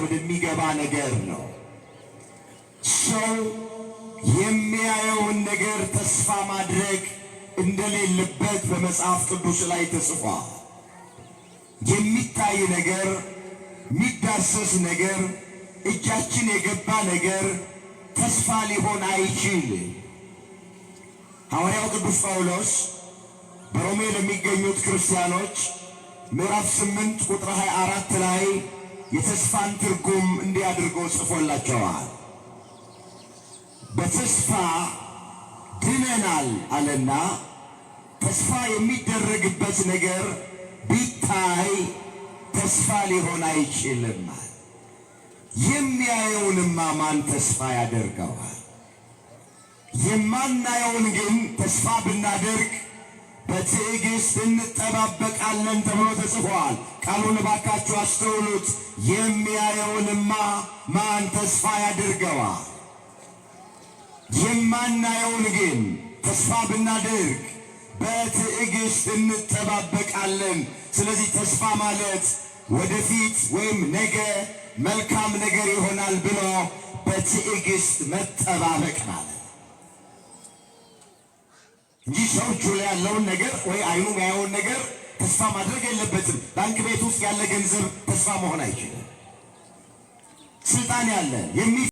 ወደሚገባ ነገር ነው። ሰው የሚያየውን ነገር ተስፋ ማድረግ እንደሌለበት በመጽሐፍ ቅዱስ ላይ ተጽፏል። የሚታይ ነገር፣ የሚዳሰስ ነገር፣ እጃችን የገባ ነገር ተስፋ ሊሆን አይችልም። ሐዋርያው ቅዱስ ጳውሎስ በሮሜ ለሚገኙት ክርስቲያኖች ምዕራፍ 8 ቁጥር 24 ላይ የተስፋን ትርጉም እንዲህ አድርጎ ጽፎላቸዋል። በተስፋ ድነናል አለና ተስፋ የሚደረግበት ነገር ቢታይ ተስፋ ሊሆን አይችልም። የሚያየውንማ ማን ተስፋ ያደርገዋል? የማናየውን ግን ተስፋ ብናደርግ በትዕግስት እንጠባበቃለን ተብሎ ተጽፏል። ቃሉን ባካችሁ አስተውሉት። የሚያየውንማ ማን ተስፋ ያደርገዋል? የማናየውን ግን ተስፋ ብናደርግ በትዕግስት እንጠባበቃለን። ስለዚህ ተስፋ ማለት ወደፊት ወይም ነገ መልካም ነገር ይሆናል ብሎ በትዕግስት መጠባበቅ ማለት እንጂ ሰው እጁ ላይ ያለውን ነገር ወይ አይኑ ያየውን ነገር ተስፋ ማድረግ የለበትም። ባንክ ቤት ውስጥ ያለ ገንዘብ ተስፋ መሆን አይችልም። ስልጣን ያለ